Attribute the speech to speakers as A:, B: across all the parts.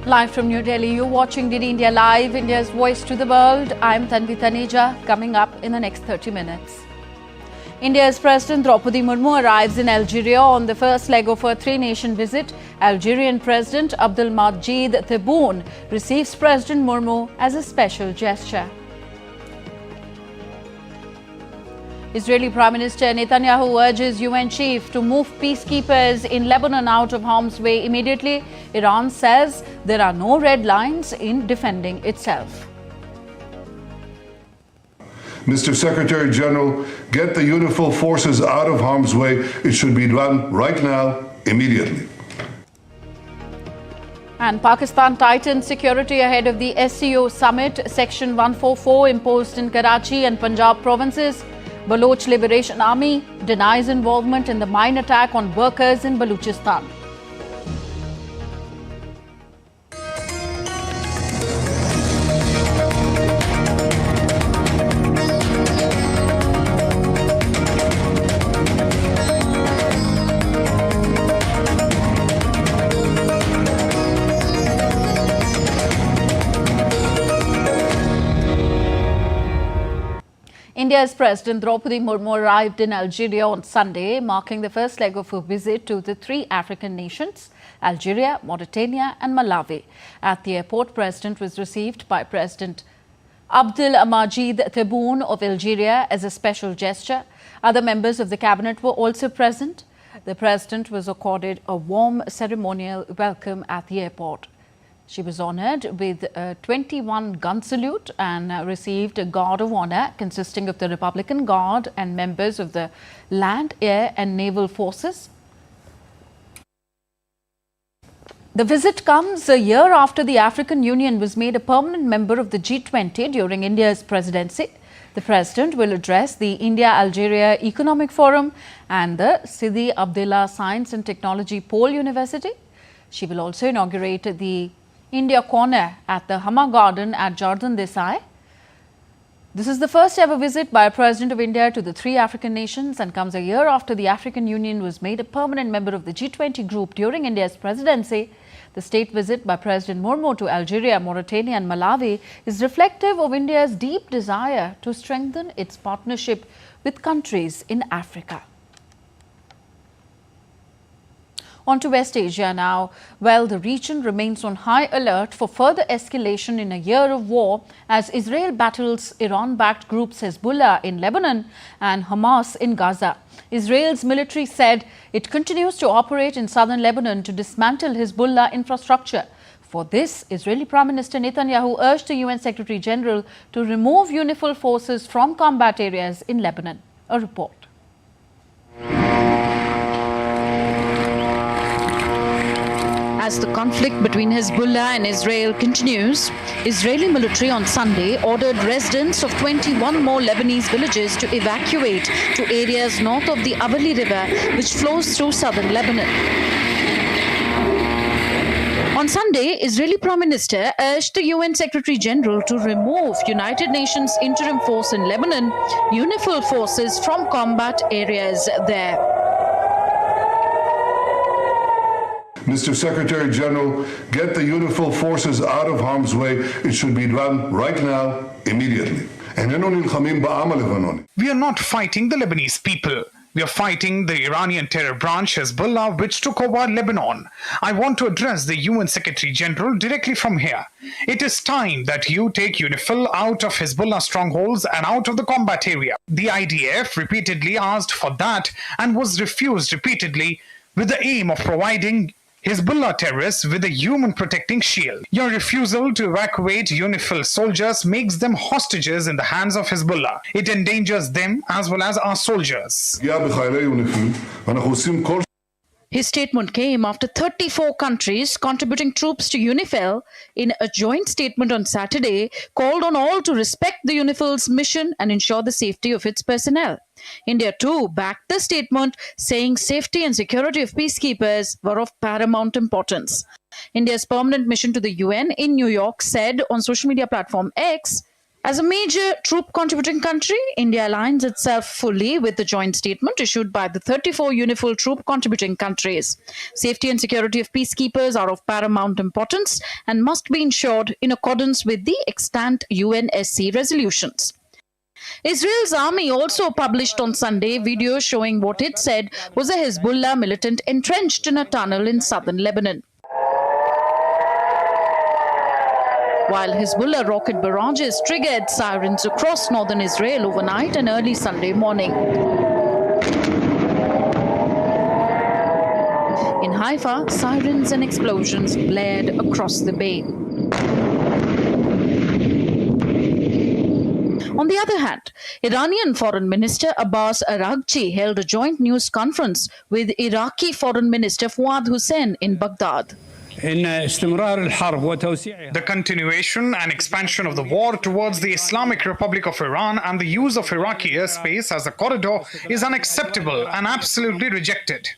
A: Live from New Delhi, you're watching DD India Live, India's voice to the world. I'm Tanvi Taneja. Coming up in the next 30 minutes. India's President Droupadi Murmu arrives in Algeria on the first leg of her three-nation visit. Algerian President Abdelmadjid Tebboune receives President Murmu as a special gesture. Israeli Prime Minister Netanyahu urges UN chief to move peacekeepers in Lebanon out of harm's way immediately. Iran says there are no red lines in defending itself.
B: Mr. Secretary General, get the UNIFIL forces out of harm's way. It should be done right now, immediately.
A: And Pakistan tightens security ahead of the SCO summit. Section 144 imposed in Karachi and Punjab provinces. Baloch Liberation Army denies involvement in the mine attack on workers in Baluchistan. India's President Droupadi Murmu arrived in Algeria on Sunday, marking the first leg of her visit to the three African nations, Algeria, Mauritania and Malawi. At the airport, President was received by President Abdelmadjid Tebboune of Algeria as a special gesture. Other members of the cabinet were also present. The President was accorded a warm ceremonial welcome at the airport. She was honoured with a 21-gun salute and received a Guard of Honour consisting of the Republican Guard and members of the Land, Air and Naval Forces. The visit comes a year after the African Union was made a permanent member of the G20 during India's presidency. The President will address the India-Algeria Economic Forum and the Sidi Abdallah Science and Technology Pole University. She will also inaugurate the India Corner at the Hama Garden at Jardin Desai. This is the first ever visit by a President of India to the three African nations and comes a year after the African Union was made a permanent member of the G20 group during India's presidency. The state visit by President Murmu to Algeria, Mauritania and Malawi is reflective of India's deep desire to strengthen its partnership with countries in Africa. On to West Asia now. Well, the region remains on high alert for further escalation in a year of war as Israel battles Iran-backed groups Hezbollah in Lebanon and Hamas in Gaza. Israel's military said it continues to operate in southern Lebanon to dismantle Hezbollah infrastructure. For this, Israeli Prime Minister Netanyahu urged the UN Secretary General to remove UNIFIL forces from combat areas in Lebanon. A report. As the conflict between Hezbollah and Israel continues, Israeli military on Sunday ordered residents of 21 more Lebanese villages to evacuate to areas north of the Avali River, which flows through southern Lebanon. On Sunday, Israeli Prime Minister urged the UN Secretary General to remove United Nations Interim Force in Lebanon, UNIFIL forces from combat areas there.
B: Mr. Secretary General, get the UNIFIL forces out of harm's way. It should be done right now, immediately.
C: We are not fighting the Lebanese people. We are fighting the Iranian terror branch Hezbollah, which took over Lebanon. I want to address the UN Secretary General directly from here. It is time that you take UNIFIL out of Hezbollah strongholds and out of the combat area. The IDF repeatedly asked for that and was refused repeatedly with the aim of providing Hezbollah terrorists with a human protecting shield. Your refusal to evacuate UNIFIL soldiers makes them hostages in the hands of Hezbollah. It endangers them as well as our soldiers. His statement came after 34 countries contributing troops to UNIFIL in a joint statement on Saturday called on all to respect the UNIFIL's mission and ensure the safety of its personnel. India too backed the statement, saying safety and security of peacekeepers were of paramount importance. India's permanent mission to the UN in New York said on social media platform X,
A: As a major troop contributing country, India aligns itself fully with the joint statement issued by the 34 UNIFIL troop contributing countries. Safety and security of peacekeepers are of paramount importance and must be ensured in accordance with the extant UNSC resolutions. Israel's army also published on Sunday videos showing what it said was a Hezbollah militant entrenched in a tunnel in southern Lebanon. While Hezbollah rocket barrages triggered sirens across northern Israel overnight and early Sunday morning. In Haifa, sirens and explosions blared across the bay. On the other hand, Iranian Foreign Minister Abbas Araghchi held a joint news conference with Iraqi Foreign Minister Fuad Hussein in Baghdad.
C: The continuation and expansion of the war towards the Islamic Republic of Iran and the use of Iraqi airspace as a corridor is unacceptable and absolutely rejected.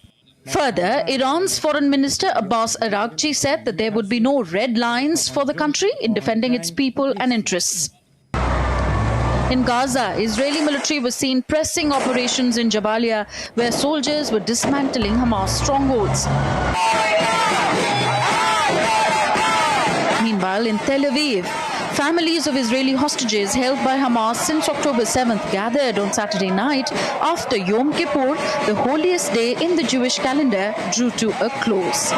A: Further, Iran's Foreign Minister Abbas Araghchi said that there would be no red lines for the country in defending its people and interests. In Gaza, Israeli military was seen pressing operations in Jabalia, where soldiers were dismantling Hamas strongholds. Meanwhile, in Tel Aviv, families of Israeli hostages held by Hamas since October 7th gathered on Saturday night after Yom Kippur, the holiest day in the Jewish calendar, drew to a close.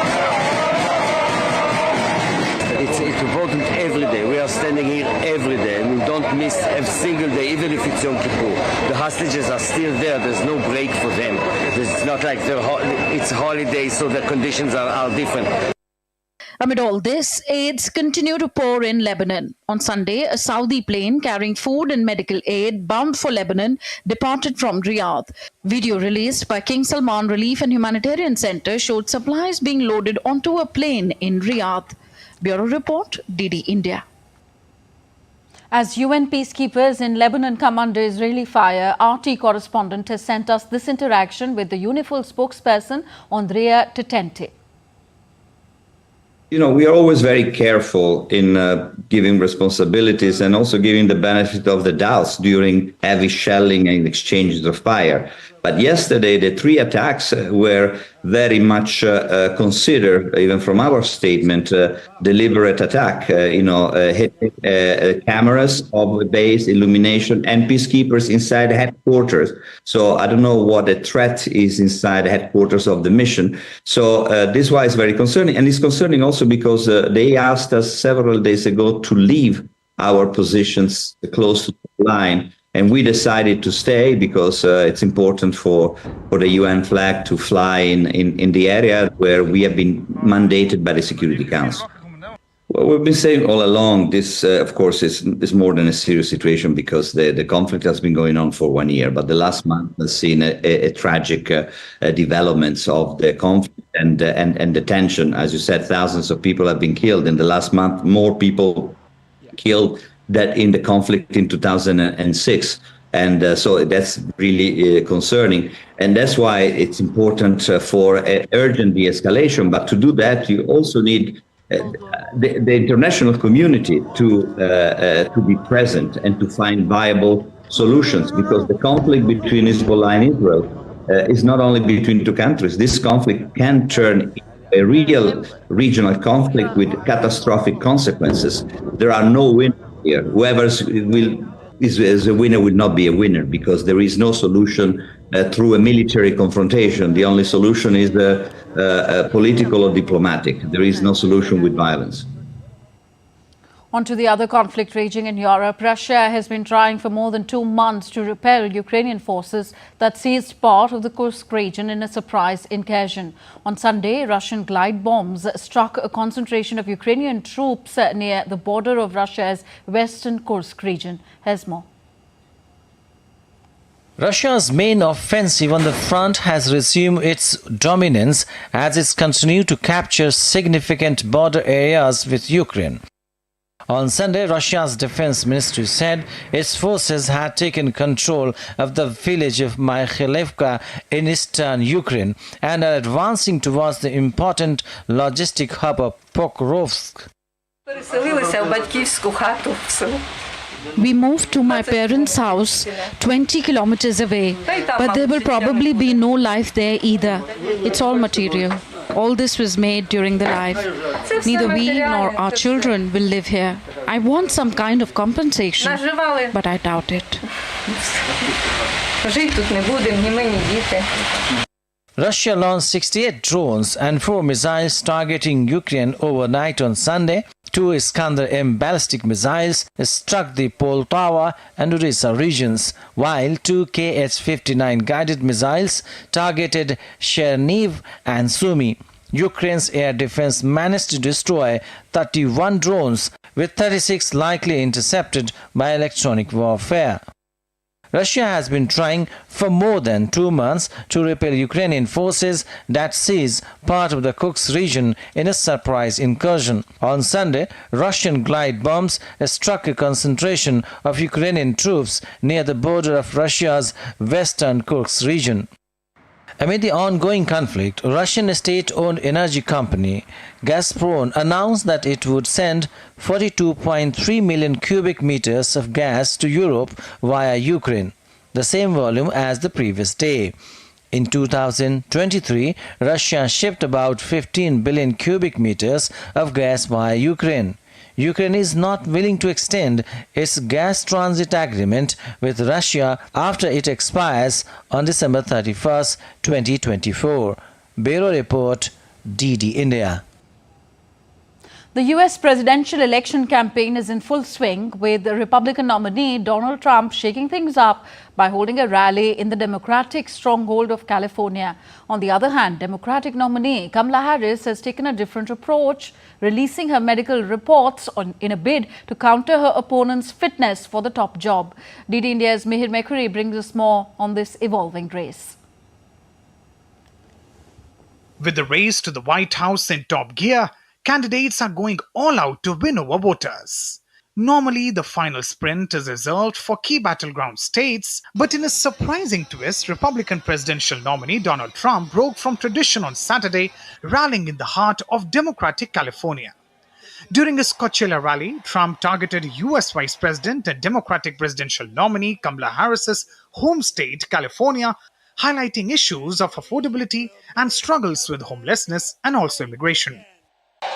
D: It's important every day. We are standing here every day and we don't miss a single day, even if it's Yom Kippur. The hostages are still there. There's no break for them. It's not like it's holiday, so the conditions are different.
A: Amid all this, aids continue to pour in Lebanon. On Sunday, a Saudi plane carrying food and medical aid bound for Lebanon departed from Riyadh. Video released by King Salman Relief and Humanitarian Center showed supplies being loaded onto a plane in Riyadh. Bureau Report, DD India. As UN peacekeepers in Lebanon come under Israeli fire, RT correspondent has sent us this interaction with the UNIFIL spokesperson, Andrea Tetente.
E: You know, we are always very careful in giving responsibilities and also giving the benefit of the doubts during heavy shelling and exchanges of fire. But yesterday, the 3 attacks were very much considered, even from our statement, deliberate attack, hitting cameras of the base, illumination, and peacekeepers inside the headquarters. So I don't know what the threat is inside the headquarters of the mission. So this is why it's very concerning. And it's concerning also because they asked us several days ago to leave our positions close to the line. And we decided to stay because it's important for the UN flag to fly in the area where we have been mandated by the Security Council. Well, we've been saying all along, this, of course, is more than a serious situation because the conflict has been going on for 1 year. But the last month has seen a tragic developments of the conflict and the tension. As you said, thousands of people have been killed. In the last month, more people killed that in the conflict in 2006. And so that's really concerning. And that's why it's important for urgent de-escalation. But to do that, you also need the international community to be present and to find viable solutions, because the conflict between Hezbollah and Israel is not only between 2 countries. This conflict can turn a real regional conflict with catastrophic consequences. There are no winners here. Whoever is a winner will not be a winner, because there is no solution through a military confrontation. The only solution is political or diplomatic. There is no solution with violence.
A: On to the other conflict raging in Europe. Russia has been trying for more than 2 months to repel Ukrainian forces that seized part of the Kursk region in a surprise incursion. On Sunday, Russian glide bombs struck a concentration of Ukrainian troops near the border of Russia's western Kursk region. Here's more.
F: Russia's main offensive on the front has resumed its dominance as it continues to capture significant border areas with Ukraine. On Sunday, Russia's defense ministry said its forces had taken control of the village of Mykhilivka in eastern Ukraine and are advancing towards the important logistic hub of Pokrovsk.
G: We moved to my parents' house 20 kilometers away, but there will probably be no life there either. It's all material. All this was made during the life. Neither we nor our children will live here. I want some kind of compensation, but I doubt it.
F: Russia launched 68 drones and 4 missiles targeting Ukraine overnight on Sunday. 2 Iskander-M ballistic missiles struck the Poltava and Odessa regions, while 2 Kh-59 guided missiles targeted Chernihiv and Sumy. Ukraine's air defense managed to destroy 31 drones, with 36 likely intercepted by electronic warfare. Russia has been trying for more than 2 months to repel Ukrainian forces that seized part of the Kursk region in a surprise incursion. On Sunday, Russian glide bombs struck a concentration of Ukrainian troops near the border of Russia's western Kursk region. Amid the ongoing conflict, Russian state-owned energy company Gazprom announced that it would send 42.3 million cubic meters of gas to Europe via Ukraine, the same volume as the previous day. In 2023, Russia shipped about 15 billion cubic meters of gas via Ukraine. Ukraine is not willing to extend its gas transit agreement with Russia after it expires on December 31, 2024. Bureau Report, DD India.
A: The US presidential election campaign is in full swing, with the Republican nominee Donald Trump shaking things up by holding a rally in the Democratic stronghold of California. On the other hand, Democratic nominee Kamala Harris has taken a different approach, releasing her medical reports in a bid to counter her opponent's fitness for the top job. DD India's Mihir Mekuri brings us more on this evolving race.
C: With the race to the White House in top gear, candidates are going all out to win over voters. Normally, the final sprint is reserved for key battleground states, but in a surprising twist, Republican presidential nominee Donald Trump broke from tradition on Saturday, rallying in the heart of Democratic California. During his Coachella rally, Trump targeted US Vice President and Democratic presidential nominee Kamala Harris's home state, California, highlighting issues of affordability and struggles with homelessness and also immigration.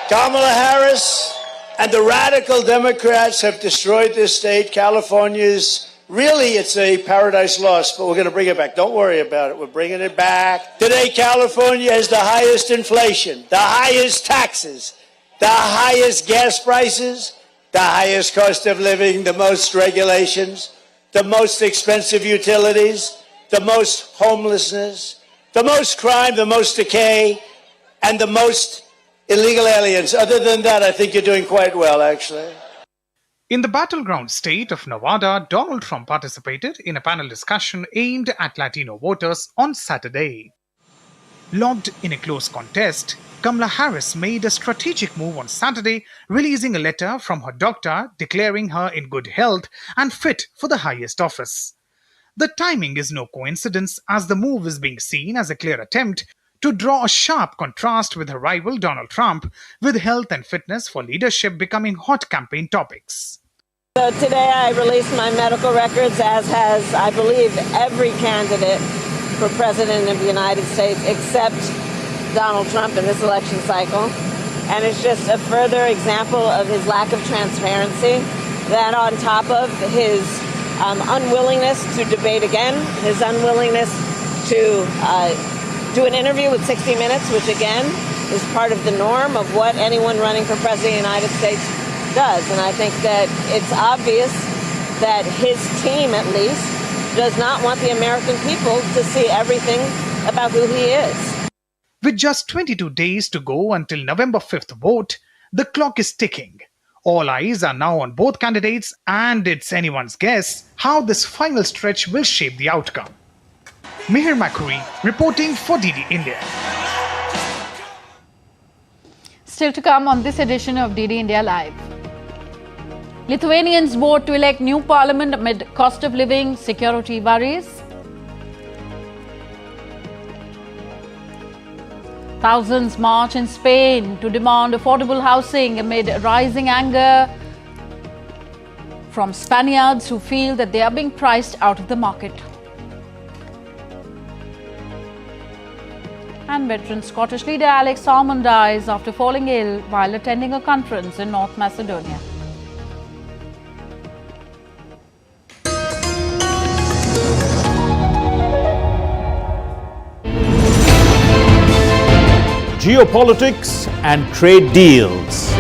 H: Kamala Harris and the radical Democrats have destroyed this state. California's it's a paradise lost, but we're going to bring it back. Don't worry about it. We're bringing it back. Today, California has the highest inflation, the highest taxes, the highest gas prices, the highest cost of living, the most regulations, the most expensive utilities, the most homelessness, the most crime, the most decay, and the most illegal aliens. Other than that, I think you're doing quite well, actually.
C: In the battleground state of Nevada, Donald Trump participated in a panel discussion aimed at Latino voters on Saturday. Locked in a close contest, Kamala Harris made a strategic move on Saturday, releasing a letter from her doctor declaring her in good health and fit for the highest office. The timing is no coincidence, as the move is being seen as a clear attempt to draw a sharp contrast with her rival Donald Trump, with health and fitness for leadership becoming hot campaign topics.
I: So today I released my medical records, as has, I believe, every candidate for President of the United States except Donald Trump in this election cycle. And it's just a further example of his lack of transparency, that on top of his unwillingness to debate again, his unwillingness to do an interview with 60 Minutes, which again is part of the norm of what anyone running for President of the United States does. And I think that it's obvious that his team, at least, does not want the American people to see everything about who he is.
C: With just 22 days to go until November 5th vote, the clock is ticking. All eyes are now on both candidates, and it's anyone's guess how this final stretch will shape the outcome. Mihir Mekuri reporting for DD India.
A: Still to come on this edition of DD India Live. Lithuanians vote to elect new parliament amid cost of living, security worries. Thousands march in Spain to demand affordable housing amid rising anger from Spaniards who feel that they are being priced out of the market. And veteran Scottish leader Alex Salmond dies after falling ill while attending a conference in North Macedonia.
J: Geopolitics and trade deals.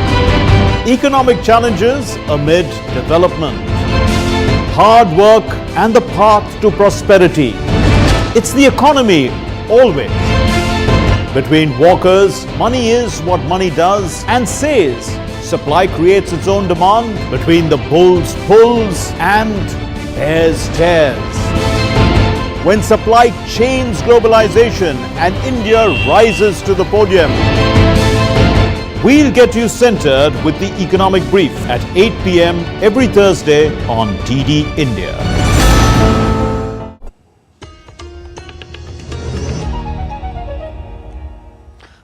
J: Economic challenges amid development. Hard work and the path to prosperity. It's the economy always. Between walkers, money is what money does and says. Supply creates its own demand. Between the bulls pulls and bears tears. When supply chains globalization and India rises to the podium. We'll get you centered with the economic brief at 8 p.m. every Thursday on DD India.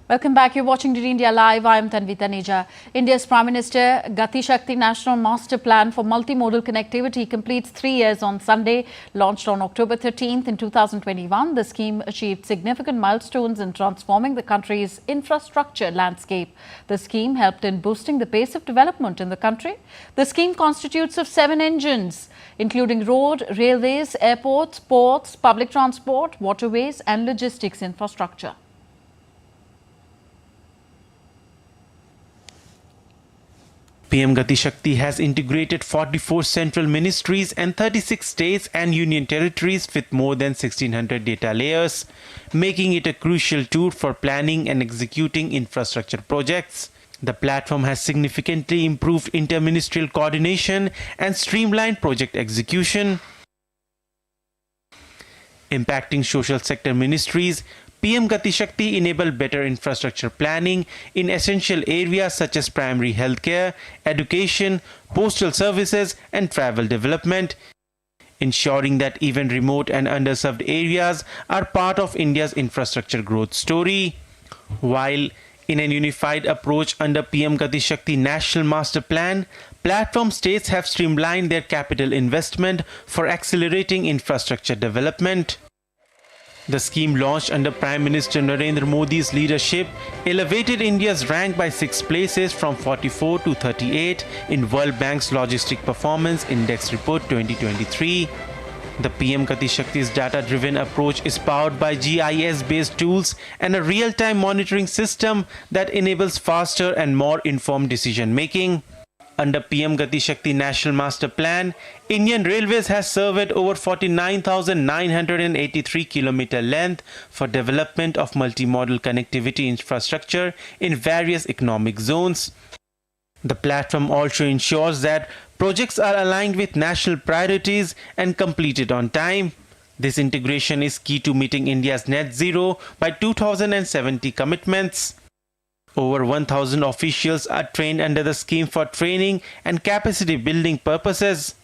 A: Welcome back. You're watching DD India Live. I am Tanvi Taneja. India's Prime Minister GatiShakti National Master Plan for Multimodal Connectivity completes 3 years on Sunday. Launched on October 13th in 2021, the scheme achieved significant milestones in transforming the country's infrastructure landscape. The scheme helped in boosting the pace of development in the country. The scheme constitutes of 7 engines, including road, railways, airports, ports, public transport, waterways and logistics infrastructure.
K: PM GatiShakti has integrated 44 central ministries and 36 states and union territories with more than 1600 data layers, making it a crucial tool for planning and executing infrastructure projects. The platform has significantly improved interministerial coordination and streamlined project execution. Impacting social sector ministries, PM GatiShakti enabled better infrastructure planning in essential areas such as primary healthcare, education, postal services and travel development, ensuring that even remote and underserved areas are part of India's infrastructure growth story. While in a unified approach under PM GatiShakti National Master Plan, platform states have streamlined their capital investment for accelerating infrastructure development. The scheme, launched under Prime Minister Narendra Modi's leadership, elevated India's rank by 6 places from 44 to 38 in World Bank's Logistic Performance Index Report 2023. The PM GatiShakti's data-driven approach is powered by GIS-based tools and a real-time monitoring system that enables faster and more informed decision-making. Under PM GatiShakti National Master Plan, Indian Railways has surveyed over 49,983 km length for development of multimodal connectivity infrastructure in various economic zones. The platform also ensures that projects are aligned with national priorities and completed on time. This integration is key to meeting India's net zero by 2070 commitments. Over 1,000 officials are trained under the scheme for training and capacity building purposes.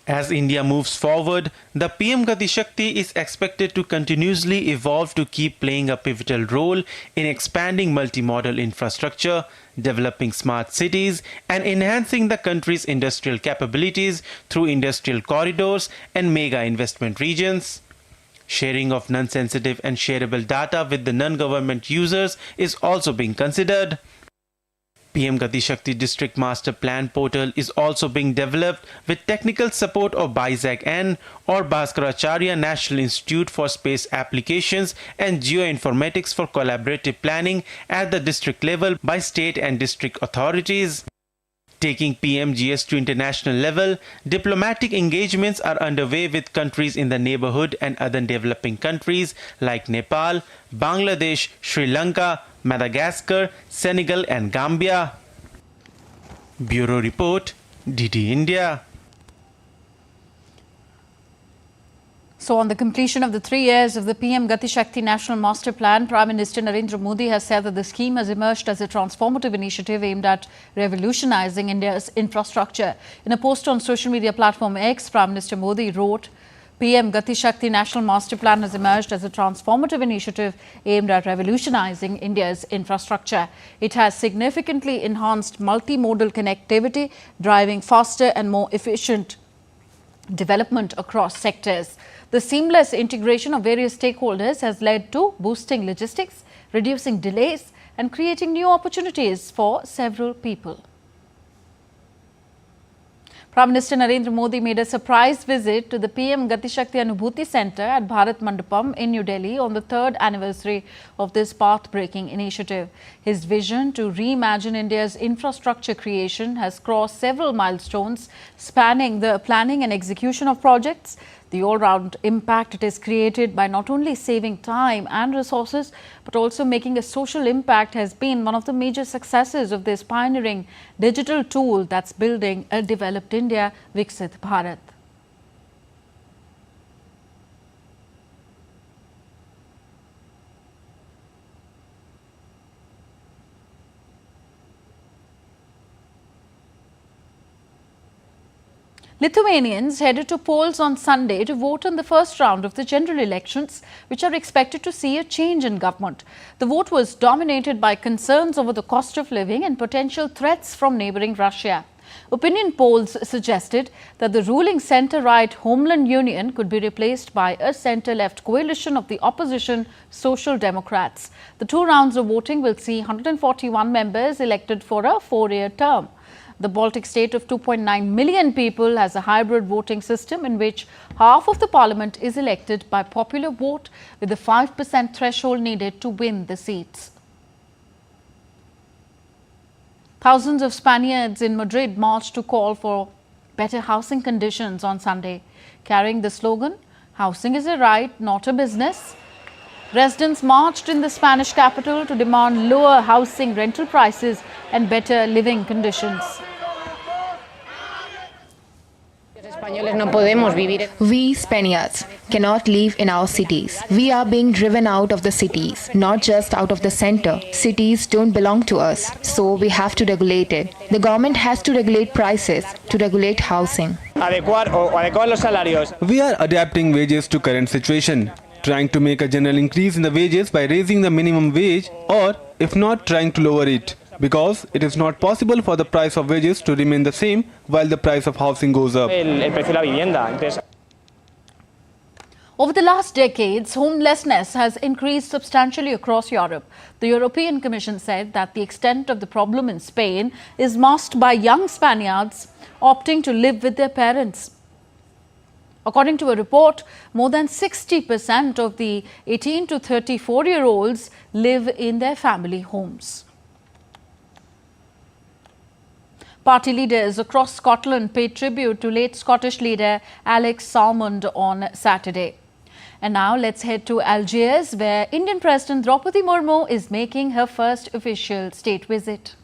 K: As India moves forward, the PM GatiShakti is expected to continuously evolve to keep playing a pivotal role in expanding multimodal infrastructure, developing smart cities, and enhancing the country's industrial capabilities through industrial corridors and mega investment regions. Sharing of non-sensitive and shareable data with the non-government users is also being considered. PM GatiShakti District Master Plan portal is also being developed with technical support of BISAC-N or Bhaskaracharya National Institute for Space Applications and Geoinformatics for collaborative planning at the district level by state and district authorities. Taking PMGS to international level, diplomatic engagements are underway with countries in the neighborhood and other developing countries like Nepal, Bangladesh, Sri Lanka, Madagascar, Senegal and Gambia. Bureau Report, DD India.
A: So on the completion of the 3 years of the PM GatiShakti National Master Plan, Prime Minister Narendra Modi has said that the scheme has emerged as a transformative initiative aimed at revolutionizing India's infrastructure. In a post on social media platform X, Prime Minister Modi wrote, PM GatiShakti National Master Plan has emerged as a transformative initiative aimed at revolutionizing India's infrastructure. It has significantly enhanced multimodal connectivity, driving faster and more efficient development across sectors. The seamless integration of various stakeholders has led to boosting logistics, reducing delays, and creating new opportunities for several people. Prime Minister Narendra Modi made a surprise visit to the PM GatiShakti Anubhuti Centre at Bharat Mandapam in New Delhi on the 3rd anniversary of this path-breaking initiative. His vision to reimagine India's infrastructure creation has crossed several milestones, spanning the planning and execution of projects. The all-round impact it has created by not only saving time and resources, but also making a social impact has been one of the major successes of this pioneering digital tool that's building a developed India, Viksit Bharat. Lithuanians headed to polls on Sunday to vote in the first round of the general elections, which are expected to see a change in government. The vote was dominated by concerns over the cost of living and potential threats from neighbouring Russia. Opinion polls suggested that the ruling centre-right Homeland Union could be replaced by a centre-left coalition of the opposition Social Democrats. The 2 rounds of voting will see 141 members elected for a 4-year term. The Baltic state of 2.9 million people has a hybrid voting system in which half of the parliament is elected by popular vote, with the 5% threshold needed to win the seats. Thousands of Spaniards in Madrid marched to call for better housing conditions on Sunday. Carrying the slogan, "Housing is a right, not a business," residents marched in the Spanish capital to demand lower housing rental prices and better living conditions.
L: We Spaniards cannot live in our cities. We are being driven out of the cities, not just out of the center. Cities don't belong to us, so we have to regulate it. The government has to regulate prices, to regulate housing.
M: We are adapting wages to current situation, trying to make a general increase in the wages by raising the minimum wage, or if not, trying to lower it, because it is not possible for the price of wages to remain the same while the price of housing goes up.
A: Over the last decades, homelessness has increased substantially across Europe. The European Commission said that the extent of the problem in Spain is masked by young Spaniards opting to live with their parents. According to a report, more than 60% of the 18 to 34-year-olds live in their family homes. Party leaders across Scotland paid tribute to late Scottish leader Alex Salmond on Saturday. And now let's head to Algiers, where Indian President Droupadi Murmu is making her first official state visit.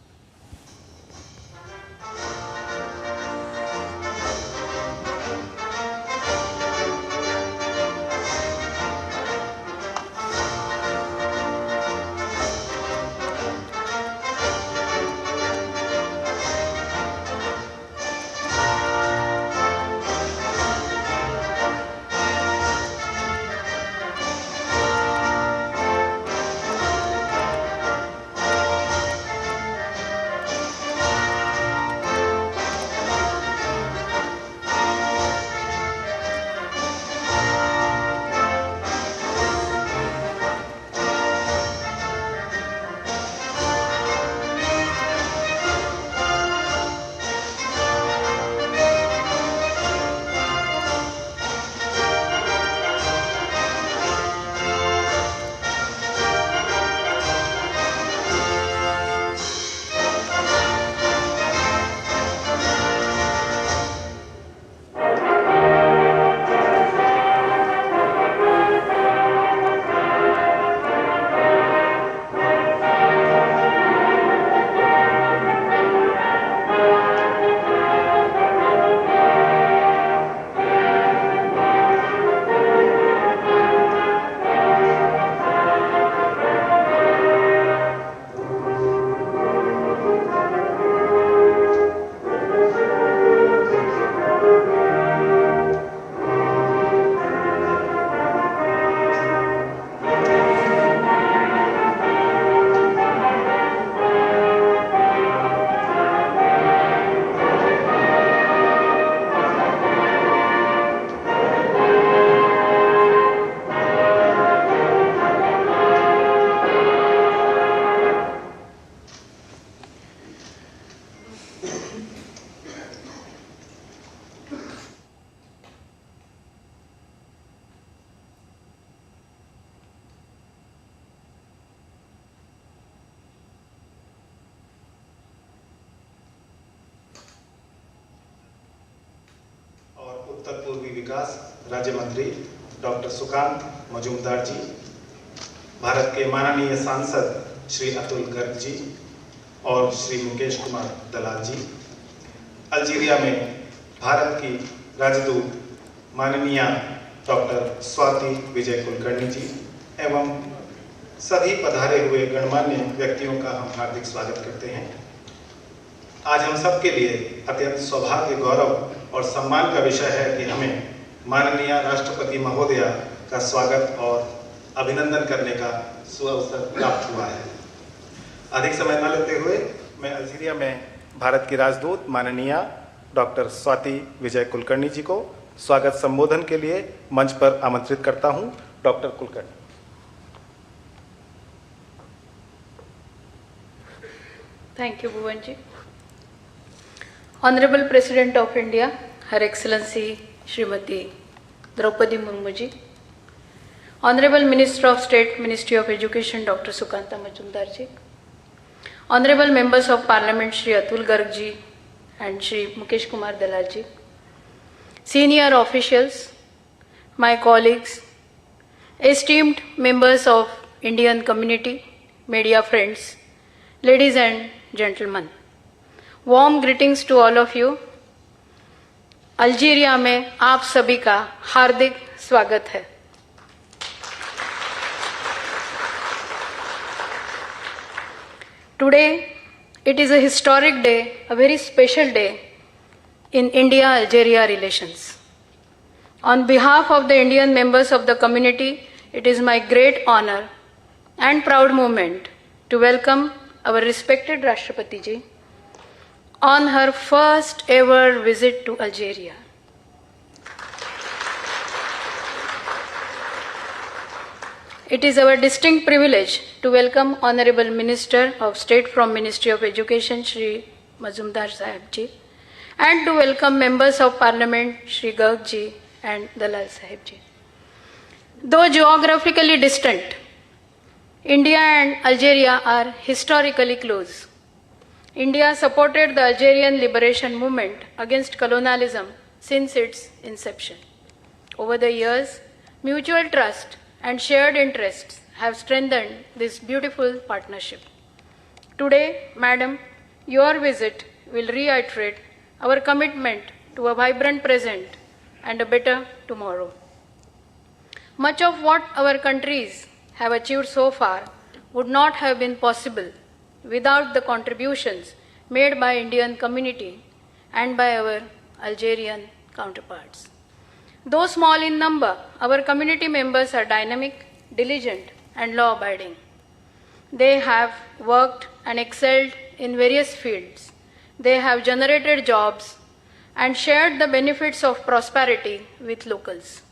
N: विकास राज्य मंत्री doctor Sukanta Majumdar जी, भारत के माननीय सांसद श्री अतुल गर्ग जी और श्री मुकेश कुमार दलाल जी, Algeria में भारत की राजदूत माननीय डॉक्टर स्वाति विजय कुलकर्णी जी एवं सभी पधारे हुए गणमान्य व्यक्तियों का हम हार्दिक स्वागत करते हैं। आज हम सब के लिए अत्यंत सौभाग्य, गौरव और सम्मान का विषय है कि हमें माननीय राष्ट्रपति महोदया का स्वागत और अभिनंदन करने का सुअवसर प्राप्त हुआ है। अधिक समय न लेते हुए मैं अल्जीरिया में भारत की राजदूत माननीय डॉक्टर स्वाति विजय कुलकर्णी जी को स्वागत संबोधन के लिए मंच पर आमंत्रित करता हूं। Doctor Kulkarni.
O: Thank you, Bhuvanji. Honorable President of India, Her Excellency Srimati Droupadi Murmu ji, Honorable Minister of State, Ministry of Education, Dr. Sukanta Majumdar ji, Honorable Members of Parliament, Shri Atul Garg ji and Shri Mukesh Kumar Dalal ji, Senior officials, my colleagues, esteemed members of Indian community, media friends, ladies and gentlemen, warm greetings to all of you. Algeria में आप सभी का हार्दिक स्वागत है। Today it is a historic day, a very special day in India-Algeria relations. On behalf of the Indian members of the community, it is my great honor and proud moment to welcome our respected Rashtrapati ji on her first ever visit to Algeria. It is our distinct privilege to welcome Honorable Minister of State from Ministry of Education, Shri Majumdar Sahib ji, and to welcome members of Parliament, Shri Garg ji and Dalal Sahib ji. Though geographically distant, India and Algeria are historically close. India supported the Algerian liberation movement against colonialism since its inception. Over the years, mutual trust and shared interests have strengthened this beautiful partnership. Today, Madam, your visit will reiterate our commitment to a vibrant present and a better tomorrow. Much of what our countries have achieved so far would not have been possible without the contributions made by Indian community and by our Algerian counterparts. Though small in number, our community members are dynamic, diligent, and law-abiding. They have worked and excelled in various fields. They have generated jobs and shared the benefits of prosperity with locals.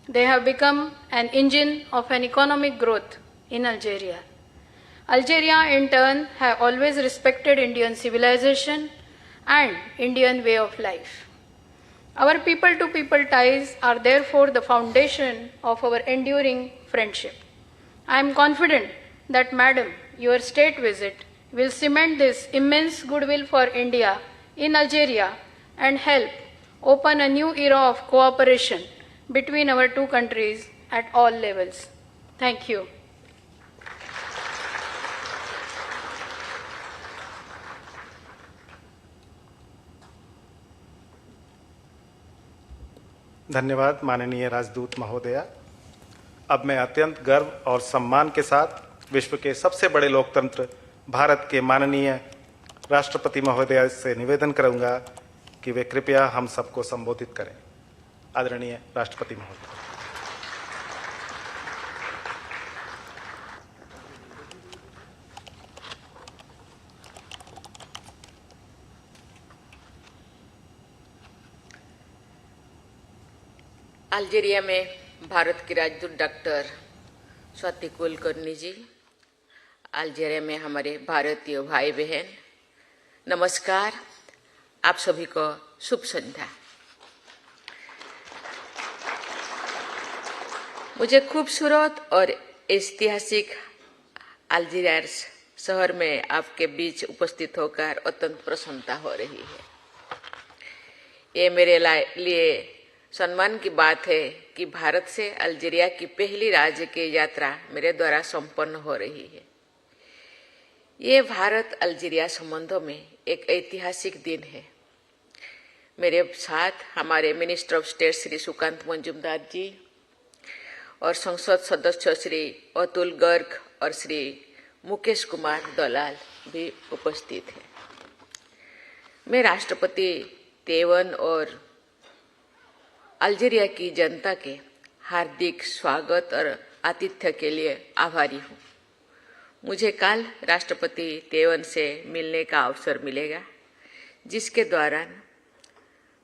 O: They have become an engine of an economic growth in Algeria. Algeria, in turn, have always respected Indian civilization and Indian way of life. Our people-to-people ties are therefore the foundation of our enduring friendship. I am confident that, Madam, your state visit will cement this immense goodwill for India in Algeria and help open a new era of cooperation between our two countries at all levels. Thank you.
N: धन्यवाद माननीय राजदूत महोदया। अब मैं अत्यंत गर्व और सम्मान के साथ विश्व के सबसे बड़े लोकतंत्र भारत के माननीय राष्ट्रपति महोदया से निवेदन करूंगा कि वे कृपया हम सबको संबोधित करें। आदरणीय राष्ट्रपति महोदय।
P: अल्जीरिया में भारत की राजदूत डॉक्टर स्वाति कुलकर्णी जी, अल्जीरिया में हमारे भारतीय भाई बहन, नमस्कार। आप सभी को शुभ संध्या। मुझे खूबसूरत और ऐतिहासिक अल्जीरिया शहर में आपके बीच उपस्थित होकर अत्यंत प्रसन्नता हो रही है। ये मेरे लिए सम्मान की बात है कि भारत से अल्जीरिया की पहली राजकीय यात्रा मेरे द्वारा संपन्न हो रही है। ये भारत अल्जीरिया संबंधों में एक ऐतिहासिक दिन है। मेरे साथ हमारे minister of state Shri Sukanta Majumdar ji और संसद सदस्य श्री अतुल गर्ग और श्री मुकेश कुमार दलाल भी उपस्थित हैं। मैं राष्ट्रपति तेवन और अल्जीरिया की जनता के हार्दिक स्वागत और आतिथ्य के लिए आभारी हूँ। मुझे कल राष्ट्रपति तेवन से मिलने का अवसर मिलेगा, जिसके दौरान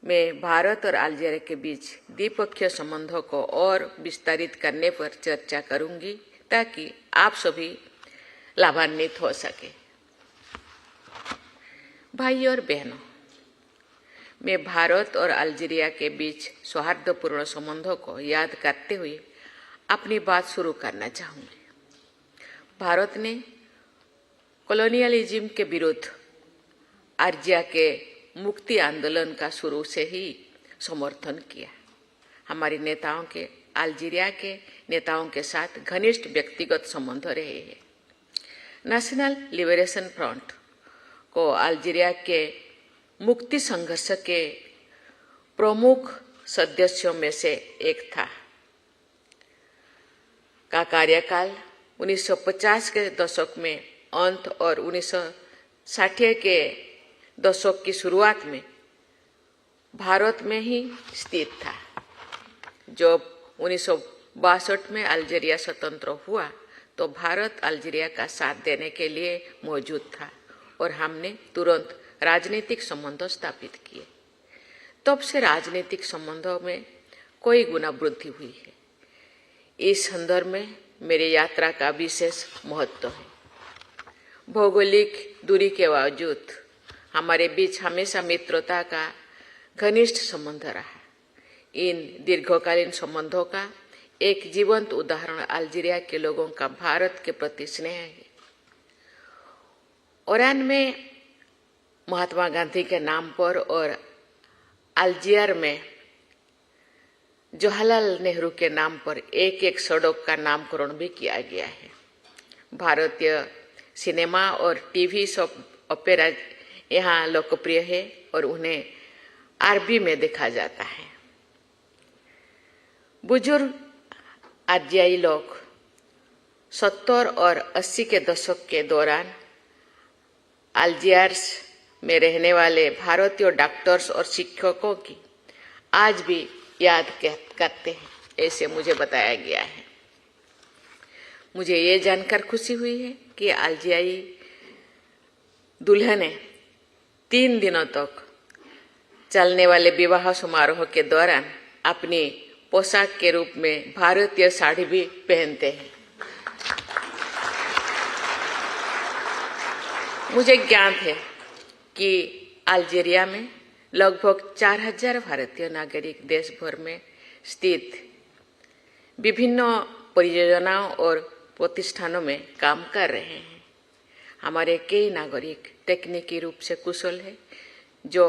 P: मैं भारत और अल्जीरिया के बीच द्विपक्षीय संबंधों को और विस्तारित करने पर चर्चा करूंगी, ताकि आप सभी लाभान्वित हो सके। भाई और बहनों, मैं भारत और अल्जीरिया के बीच सौहार्दपूर्ण संबंधों को याद करते हुए अपनी बात शुरू करना चाहूंगी। भारत ने कॉलोनियलिज्म के विरुद्ध अल्जीरिया के मुक्ति आंदोलन का शुरू से ही समर्थन किया। हमारे नेताओं के अल्जीरिया के नेताओं के साथ घनिष्ठ व्यक्तिगत संबंध रहे हैं। नेशनल लिबरेशन फ्रंट को अल्जीरिया के मुक्ति संघर्ष के प्रमुख सदस्यों में से एक था। का कार्यकाल 1950 के दशक में अंत और 1960 के दशक की शुरुआत में भारत में ही स्थित था। जब 1962 में अल्जीरिया स्वतंत्र हुआ तो भारत अल्जीरिया का साथ देने के लिए मौजूद था और हमने तुरंत राजनीतिक संबंध स्थापित किए। तब से राजनीतिक संबंधों में कई गुना वृद्धि हुई है। इस संदर्भ में मेरी यात्रा का विशेष महत्व है। भौगोलिक दूरी के बावजूद हमारे बीच हमेशा मित्रता का घनिष्ठ संबंध रहा। इन दीर्घकालीन संबंधों का एक जीवंत उदाहरण अल्जीरिया के लोगों का भारत के प्रति स्नेह है। ओरान में महात्मा गांधी के नाम पर और अल्जीरिया में जवाहरलाल नेहरू के नाम पर एक एक सड़क का नामकरण भी किया गया है। भारतीय सिनेमा और टीवी सोप ओपेरा यहाँ लोकप्रिय है और उन्हें अरबी में देखा जाता है। बुजुर्ग अल्जीरियाई लोग 70 और 80 के दशक के दौरान अल्जीरिया में रहने वाले भारतीय डॉक्टर्स और शिक्षकों की आज भी याद करते हैं, ऐसे मुझे बताया गया है। मुझे ये जानकर खुशी हुई है कि अल्जीरियाई दुल्हनें 3 दिनों तक चलने वाले विवाह समारोह के दौरान अपनी पोशाक के रूप में भारतीय साड़ी भी पहनते हैं। मुझे ज्ञात है कि अल्जीरिया में लगभग 4000 भारतीय नागरिक देश भर में स्थित विभिन्न परियोजनाओं और प्रतिष्ठानों में काम कर रहे हैं। हमारे कई नागरिक तकनीकी रूप से कुशल हैं, जो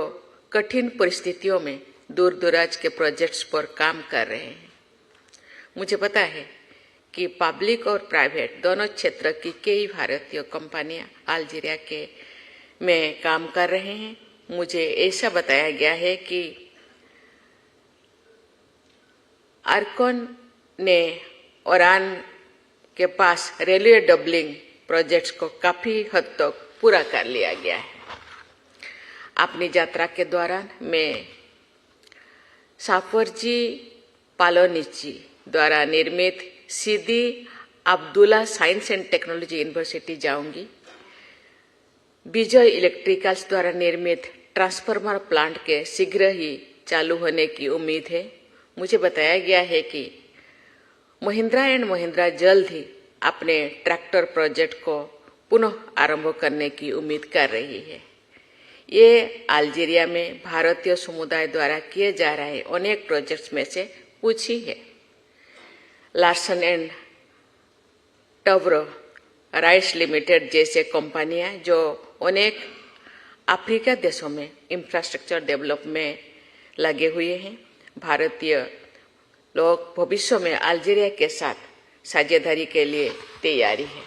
P: कठिन परिस्थितियों में दूर दराज के प्रोजेक्ट्स पर काम कर रहे हैं। मुझे पता है कि पब्लिक और प्राइवेट दोनों क्षेत्र की कई भारतीय कंपनियां अल्जीरिया के में काम कर रहे हैं। मुझे ऐसा बताया गया है कि आर्कोन ने ओरान के पास रेलवे डबलिंग प्रोजेक्ट्स को काफी हद तक पूरा कर लिया गया है। अपनी यात्रा के दौरान मैं साफरजी पालोनिची द्वारा निर्मित Sidi Abdullah science and technology university जाऊंगी। विजय इलेक्ट्रिकल्स द्वारा निर्मित ट्रांसफार्मर प्लांट के शीघ्र ही चालू होने की उम्मीद है। मुझे बताया गया है कि महिंद्रा एंड महिंद्रा जल्द ही अपने ट्रैक्टर प्रोजेक्ट को पुनः आरंभ करने की उम्मीद कर रही है। ये अल्जीरिया में भारतीय समुदाय द्वारा किए जा रहे अनेक प्रोजेक्ट्स में से कुछ ही है। Larsen and Toubro rice limited जैसे कंपनियां जो अनेक अफ्रीका देशों में इंफ्रास्ट्रक्चर डेवलप में लगे हुए हैं, भारतीय लोग भविष्य में अल्जीरिया के साथ साझेदारी के लिए तैयारी है।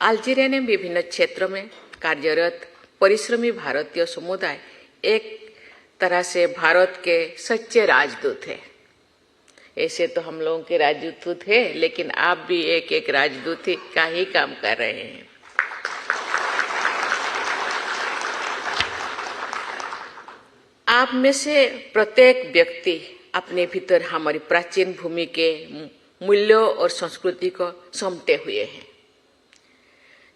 P: अल्जीरिया ने विभिन्न क्षेत्रों में कार्यरत परिश्रमी भारतीय समुदाय एक तरह से भारत के सच्चे राजदूत हैं। ऐसे तो हम लोगों के राजदूत है, लेकिन आप भी एक एक राजदूत का ही काम कर रहे हैं। आप में से प्रत्येक व्यक्ति अपने भीतर हमारी प्राचीन भूमि के मूल्यों और संस्कृति को समेटे हुए हैं।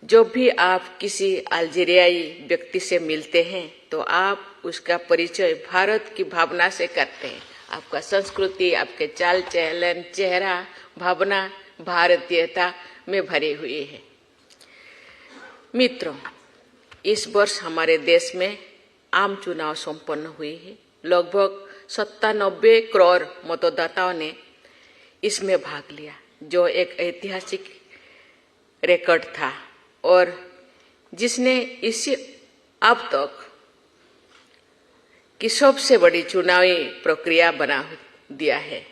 P: जब भी आप किसी अल्जीरियाई व्यक्ति से मिलते हैं तो आप उसका परिचय भारत की भावना से करते हैं। आपका संस्कृति, आपके चाल चलन, चेहरा, भावना भारतीयता में भरी हुई है। मित्रों, इस वर्ष हमारे देश में आम चुनाव संपन्न हुए हैं। लगभग 97 करोड़ मतदाताओं ने इसमें भाग लिया, जो एक ऐतिहासिक रिकॉर्ड था और जिसने इसे अब तक की सबसे बड़ी चुनावी प्रक्रिया बना दिया है।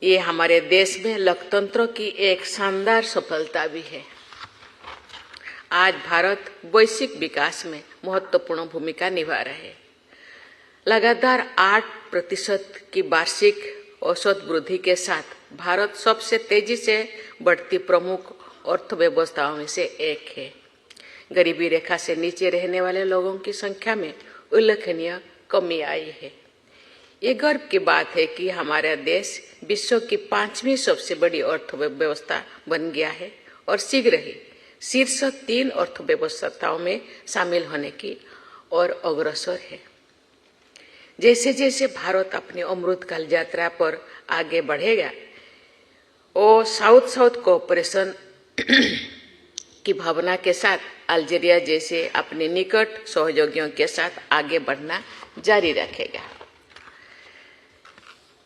P: ये हमारे देश में लोकतंत्र की एक शानदार सफलता भी है। आज भारत वैश्विक विकास में महत्वपूर्ण भूमिका निभा रहे हैं। लगातार 8% की वार्षिक औसत वृद्धि के साथ भारत सबसे तेजी से बढ़ती प्रमुख अर्थव्यवस्थाओं में से एक है। गरीबी रेखा से नीचे रहने वाले लोगों की संख्या में उल्लेखनीय कमी आई है। ये गर्व की बात है कि हमारा देश विश्व की 5वीं सबसे बड़ी अर्थव्यवस्था बन गया है और शीघ्र ही शीर्ष 3 अर्थव्यवस्थाओं में शामिल होने की ओर अग्रसर है। जैसे जैसे भारत अपनी अमृतकाल यात्रा पर आगे बढ़ेगा, वो साउथ साउथ कोऑपरेशन की भावना के साथ अल्जीरिया जैसे अपने निकट सहयोगियों के साथ आगे बढ़ना जारी रखेगा।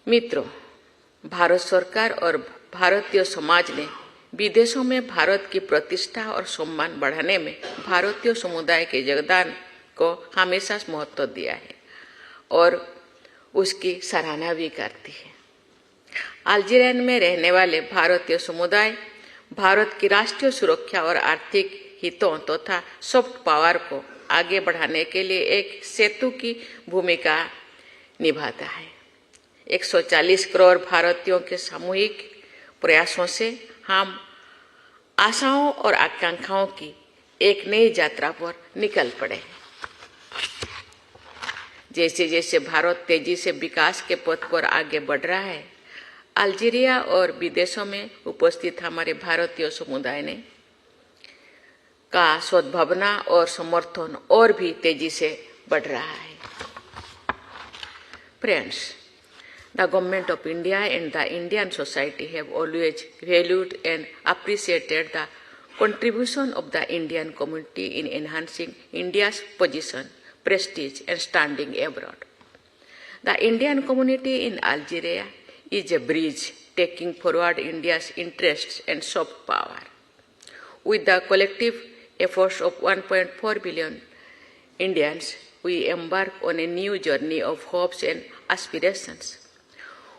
P: मित्रों, भारत सरकार और भारतीय समाज ने विदेशों में भारत की प्रतिष्ठा और सम्मान बढ़ाने में भारतीय समुदाय के योगदान को हमेशा महत्व दिया है और उसकी सराहना भी करती है। अल्जीरिया में रहने वाले भारतीय समुदाय भारत की राष्ट्रीय सुरक्षा और आर्थिक हितों तथा सॉफ्ट पावर को आगे बढ़ाने के लिए एक सेतु की भूमिका निभाता है। 140 करोड़ भारतीयों के सामूहिक प्रयासों से हम आशाओं और आकांक्षाओं की एक नई यात्रा पर निकल पड़े हैं। जैसे जैसे भारत तेजी से विकास के पथ पर आगे बढ़ रहा है, अल्जीरिया और विदेशों में उपस्थित हमारे भारतीय समुदाय ने का सद्भावना और समर्थन और भी तेजी से बढ़ रहा है। Friends, the government of India and the Indian society have always valued and appreciated the contribution of the Indian community in enhancing India's position, prestige and standing abroad. The Indian community in Algeria is a bridge taking forward India's interests and soft power. With the collective efforts of 1.4 billion Indians, we embark on a new journey of hopes and aspirations.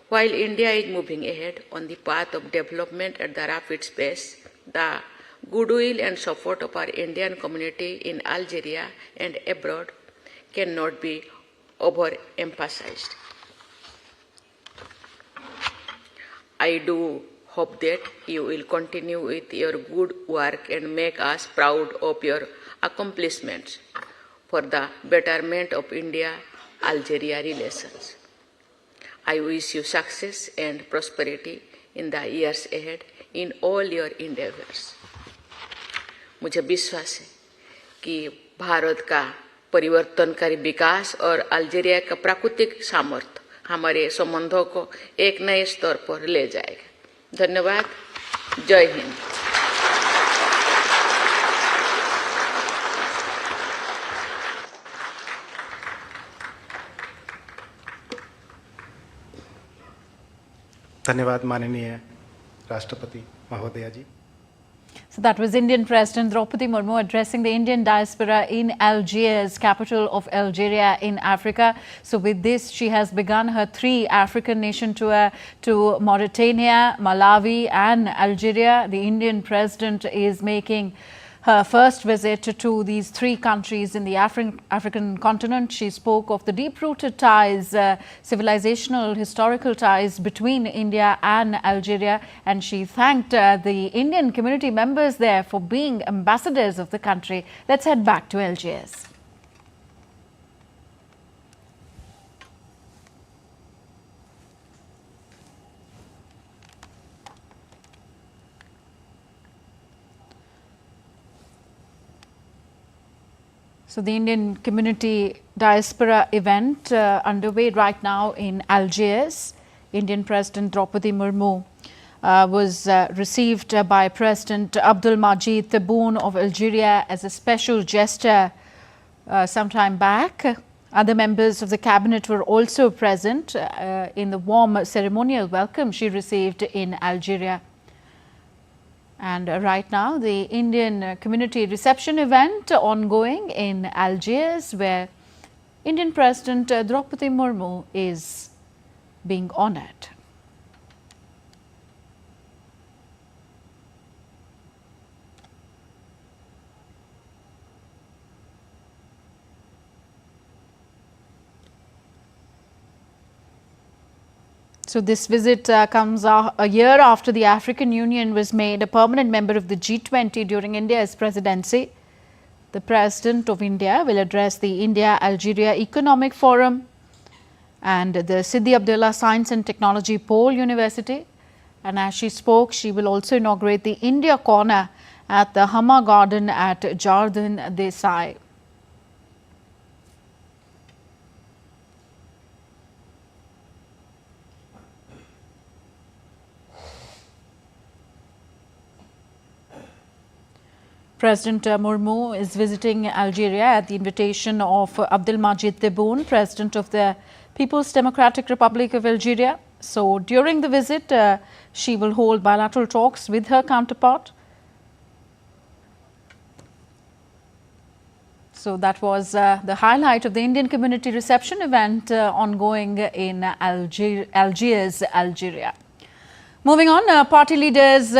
P: While India is moving ahead on the path of development at the rapid pace, the goodwill and support of our Indian community in Algeria and abroad cannot be overemphasized. I do hope that you will continue with your good work and make us proud of your accomplishments for the betterment of India-Algeria relations. I wish you success and prosperity in the years ahead in all your endeavors. मुझे विश्वास है कि भारत का परिवर्तनकारी विकास और Algeria का प्राकृतिक सामर्थ्य हमारे संबंधों को एक नए स्तर पर ले जाएगा। धन्यवाद। जय हिंद।
N: धन्यवाद माननीय राष्ट्रपति महोदया जी।
A: So that was Indian President Droupadi Murmu addressing the Indian diaspora in Algiers, capital of Algeria in Africa. So with this, she has begun her 3 African nation tour to Mauritania, Malawi and Algeria. The Indian president is making her first visit to these 3 countries in the African continent. She spoke of the deep-rooted ties, civilizational, historical ties between India and Algeria, and she thanked the Indian community members there for being ambassadors of the country. Let's head back to Algiers. So the Indian community diaspora event underway right now in Algiers. Indian President Droupadi Murmu was received by President Abdelmadjid Tebboune of Algeria as a special gesture some time back. Other members of the cabinet were also present in the warm ceremonial welcome she received in Algeria. And right now, the Indian community reception event ongoing in Algiers, where Indian President Droupadi Murmu is being honoured. So this visit comes a year after the African Union was made a permanent member of the G20 during India's presidency. The President of India will address the India-Algeria Economic Forum and the Sidi Abdullah Science and Technology Pole University. And as she spoke, she will also inaugurate the India Corner at the Hama Garden at Jardin Desai. President Murmu is visiting Algeria at the invitation of Abdelmadjid Tebboune, President of the People's Democratic Republic of Algeria. So during the visit, she will hold bilateral talks with her counterpart. So that was the highlight of the Indian community reception event ongoing in Algiers, Algeria. Moving on, party leaders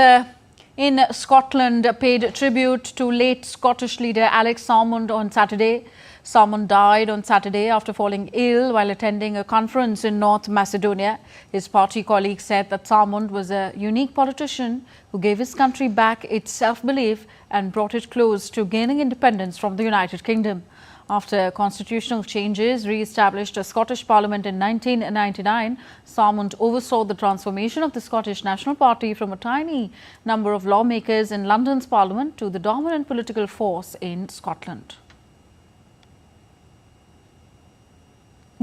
A: in Scotland paid tribute to late Scottish leader Alex Salmond on Saturday. Salmond died on Saturday after falling ill while attending a conference in North Macedonia. His party colleagues said that Salmond was a unique politician who gave his country back its self-belief and brought it close to gaining independence from the United Kingdom. After constitutional changes re-established a Scottish Parliament in 1999, Salmond oversaw the transformation of the Scottish National Party from a tiny number of lawmakers in London's Parliament to the dominant political force in Scotland.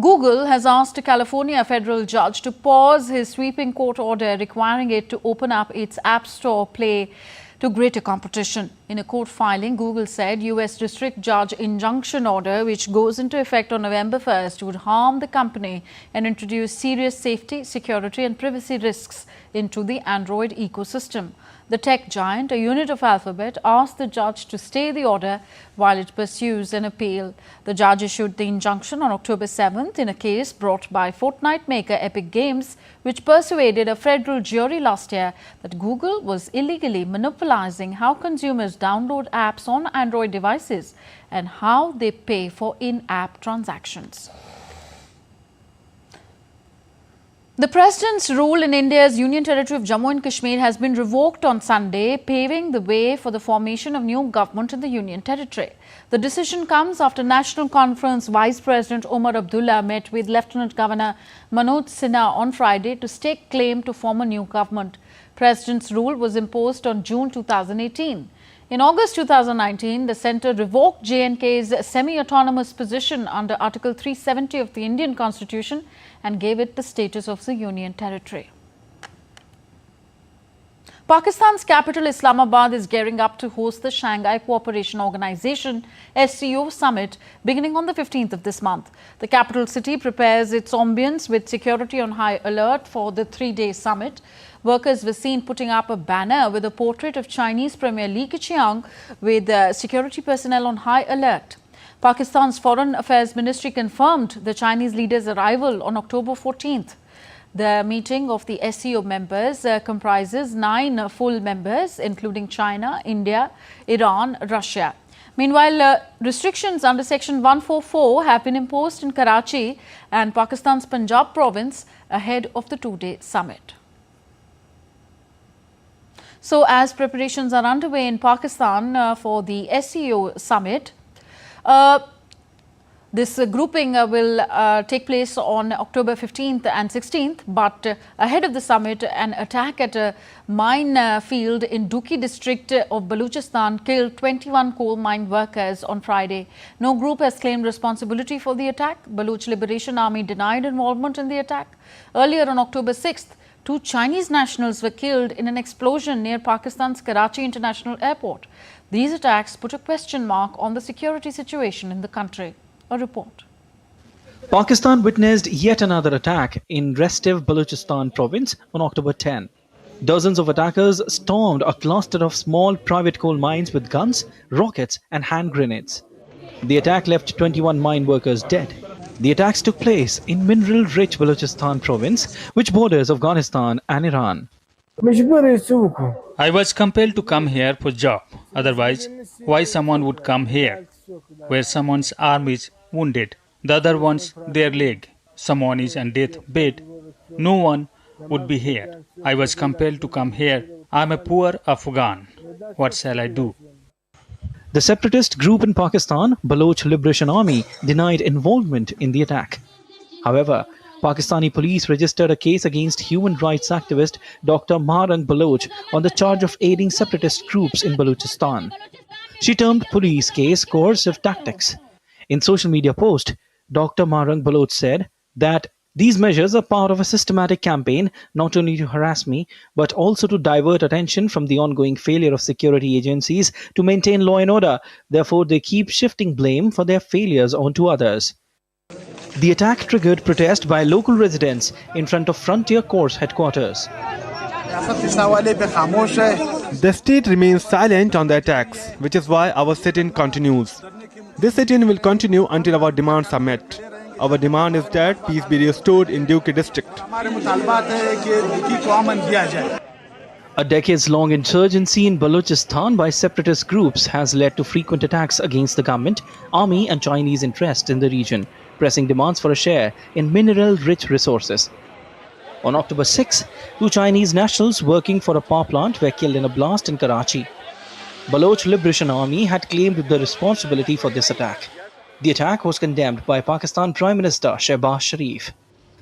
A: Google has asked a California federal judge to pause his sweeping court order requiring it to open up its App Store Play to greater competition. In a court filing, Google said U.S. District Judge injunction order, which goes into effect on November 1st, would harm the company and introduce serious safety, security and privacy risks into the Android ecosystem. The tech giant, a unit of Alphabet, asked the judge to stay the order while it pursues an appeal. The judge issued the injunction on October 7th in a case brought by Fortnite maker Epic Games, which persuaded a federal jury last year that Google was illegally monopolizing how consumers download apps on Android devices and how they pay for in-app transactions. The President's rule in India's Union Territory of Jammu and Kashmir has been revoked on Sunday, paving the way for the formation of new government in the Union Territory. The decision comes after National Conference Vice President Omar Abdullah met with Lieutenant Governor Manoj Sinha on Friday to stake claim to form a new government. President's rule was imposed on June 2018. In August 2019, the centre revoked J&K's semi-autonomous position under Article 370 of the Indian Constitution and gave it the status of the Union Territory. Pakistan's capital Islamabad is gearing up to host the Shanghai Cooperation Organization SCO summit beginning on the 15th of this month. The capital city prepares its ambience with security on high alert for the three-day summit. Workers were seen putting up a banner with a portrait of Chinese Premier Li Keqiang with security personnel on high alert. Pakistan's Foreign Affairs Ministry confirmed the Chinese leader's arrival on October 14th. The meeting of the SCO members comprises 9 full members, including China, India, Iran, Russia. Meanwhile, restrictions under Section 144 have been imposed in Karachi and Pakistan's Punjab province ahead of the two-day summit. So, as preparations are underway in Pakistan for the SCO summit, this grouping will take place on October 15th and 16th, but ahead of the summit, an attack at a mine field in Duki district of Balochistan killed 21 coal mine workers on Friday. No group has claimed responsibility for the attack. Baloch Liberation Army denied involvement in the attack. Earlier on October 6th, 2 Chinese nationals were killed in an explosion near Pakistan's Karachi International Airport. These attacks put a question mark on the security situation in the country. A report.
Q: Pakistan witnessed yet another attack in Restiv Balochistan province on October 10. Dozens of attackers stormed a cluster of small private coal mines with guns, rockets and hand grenades. The attack left 21 mine workers dead. The attacks took place in mineral-rich Balochistan province, which borders Afghanistan and Iran.
R: I was compelled to come here for job. Otherwise, why someone would come here, where someone's arm is wounded, the other one's their leg, someone is on death bed. No one would be here. I was compelled to come here. I'm a poor Afghan. What shall I do?
Q: The separatist group in Pakistan, Baloch Liberation Army, denied involvement in the attack. However, Pakistani police registered a case against human rights activist Dr. Maharang Baloch on the charge of aiding separatist groups in Balochistan. She termed police case coercive tactics. In social media post, Dr. Maharang Baloch said that these measures are part of a systematic campaign not only to harass me, but also to divert attention from the ongoing failure of security agencies to maintain law and order. Therefore, they keep shifting blame for their failures onto others. The attack triggered protest by local residents in front of Frontier Corps headquarters.
M: The state remains silent on the attacks, which is why our sit-in continues. This sit-in will continue until our demands are met. Our demand is that peace be restored in Duki district.
Q: A decades-long insurgency in Balochistan by separatist groups has led to frequent attacks against the government, army and Chinese interests in the region, pressing demands for a share in mineral-rich resources. On October 6, 2 Chinese nationals working for a power plant were killed in a blast in Karachi. Baloch Liberation Army had claimed the responsibility for this attack. The attack was condemned by Pakistan Prime Minister Shehbaz Sharif.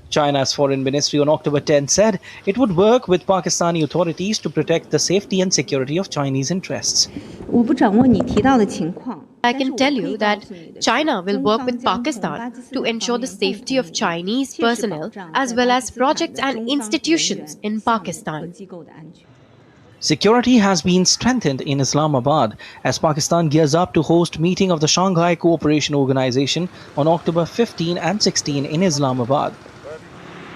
Q: China's Foreign Ministry on October 10 said it would work with Pakistani authorities to protect the safety and security of Chinese interests.
S: I can tell you that China will work with Pakistan to ensure the safety of Chinese personnel as well as projects and institutions in Pakistan.
Q: Security has been strengthened in Islamabad as Pakistan gears up to host meeting of the Shanghai Cooperation Organization on October 15 and 16 in Islamabad.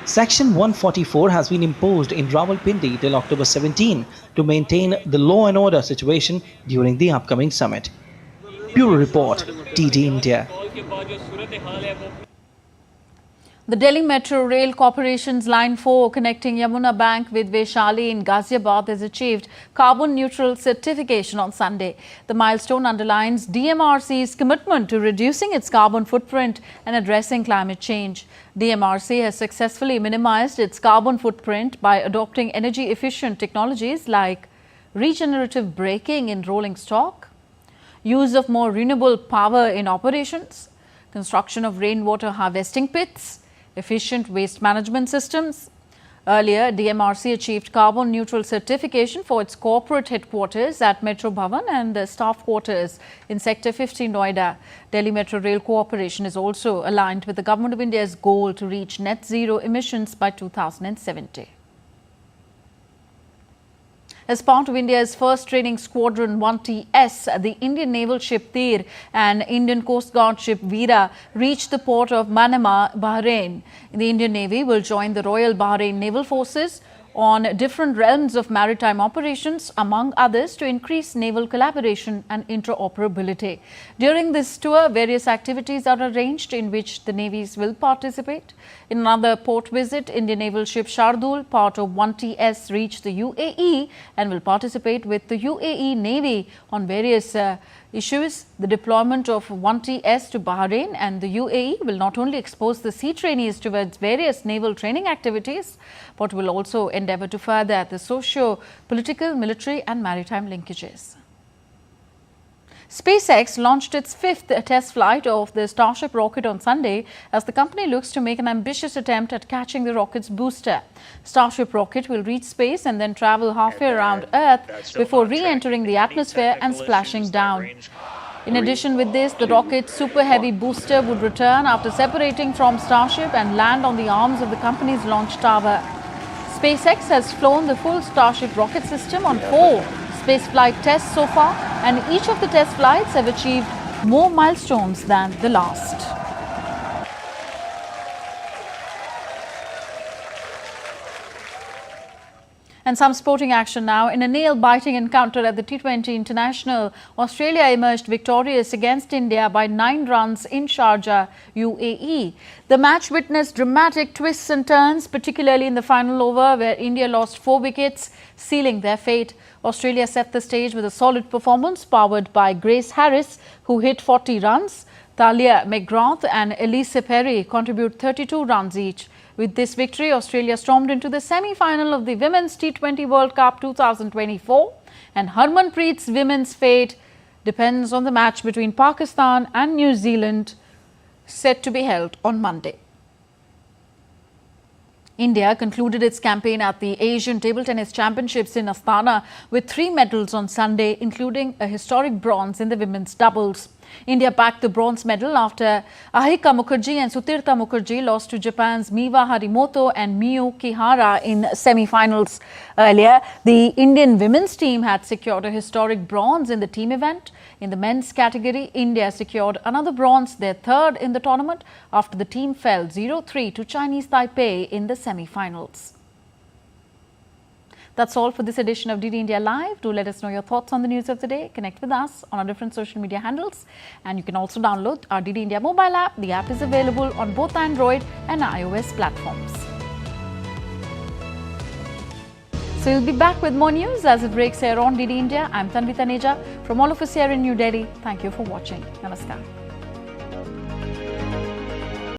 Q: Section 144 has been imposed in Rawalpindi till October 17 to maintain the law and order situation during the upcoming summit. Bureau Report, TD India.
A: The Delhi Metro Rail Corporation's Line 4 connecting Yamuna Bank with Vaishali in Ghaziabad has achieved carbon neutral certification on Sunday. The milestone underlines DMRC's commitment to reducing its carbon footprint and addressing climate change. DMRC has successfully minimized its carbon footprint by adopting energy efficient technologies like regenerative braking in rolling stock, use of more renewable power in operations, construction of rainwater harvesting pits, efficient waste management systems. Earlier, DMRC achieved carbon neutral certification for its corporate headquarters at Metro Bhavan and staff quarters in Sector 50 Noida. Delhi Metro Rail Corporation is also aligned with the Government of India's goal to reach net zero emissions by 2070. As part of India's first training squadron 1TS, the Indian naval ship Tir and Indian Coast Guard ship Veera reached the port of Manama, Bahrain. The Indian Navy will join the Royal Bahrain Naval Forces on different realms of maritime operations, among others, to increase naval collaboration and interoperability. During this tour, various activities are arranged in which the navies will participate. In another port visit, Indian naval ship Shardul, part of 1TS, reached the UAE and will participate with the UAE Navy on various issues. The deployment of 1TS to Bahrain and the UAE will not only expose the sea trainees towards various naval training activities, but will also endeavour to further the socio-political, military and maritime linkages. SpaceX launched its fifth test flight of the Starship rocket on Sunday as the company looks to make an ambitious attempt at catching the rocket's booster. Starship rocket will reach space and then travel halfway around Earth before re-entering the atmosphere and splashing down. In addition with this, the rocket's super heavy booster would return after separating from Starship and land on the arms of the company's launch tower. SpaceX has flown the full Starship rocket system on 4 spaceflight tests so far, and each of the test flights have achieved more milestones than the last. And some sporting action now. In a nail-biting encounter at the T20 International, Australia emerged victorious against India by 9 runs in Sharjah, UAE. The match witnessed dramatic twists and turns, particularly in the final over where India lost 4 wickets, sealing their fate. Australia set the stage with a solid performance powered by Grace Harris, who hit 40 runs. Talia McGrath and Elise Perry contribute 32 runs each. With this victory, Australia stormed into the semi-final of the Women's T20 World Cup 2024, and Harmanpreet's women's fate depends on the match between Pakistan and New Zealand, set to be held on Monday. India concluded its campaign at the Asian Table Tennis Championships in Astana with 3 medals on Sunday, including a historic bronze in the women's doubles. India backed the bronze medal after Ahika Mukherjee and Sutirtha Mukherjee lost to Japan's Miwa Harimoto and Miyu Kihara in semi-finals. Earlier, the Indian women's team had secured a historic bronze in the team event. In the men's category, India secured another bronze, their 3rd in the tournament, after the team fell 0-3 to Chinese Taipei in the semi-finals. That's all for this edition of DD India Live. Do let us know your thoughts on the news of the day. Connect with us on our different social media handles. And you can also download our DD India mobile app. The app is available on both Android and iOS platforms. So we'll be back with more news as it breaks here on DD India. I'm Tanvi Taneja. From all of us here in New Delhi, thank you for watching. Namaskar.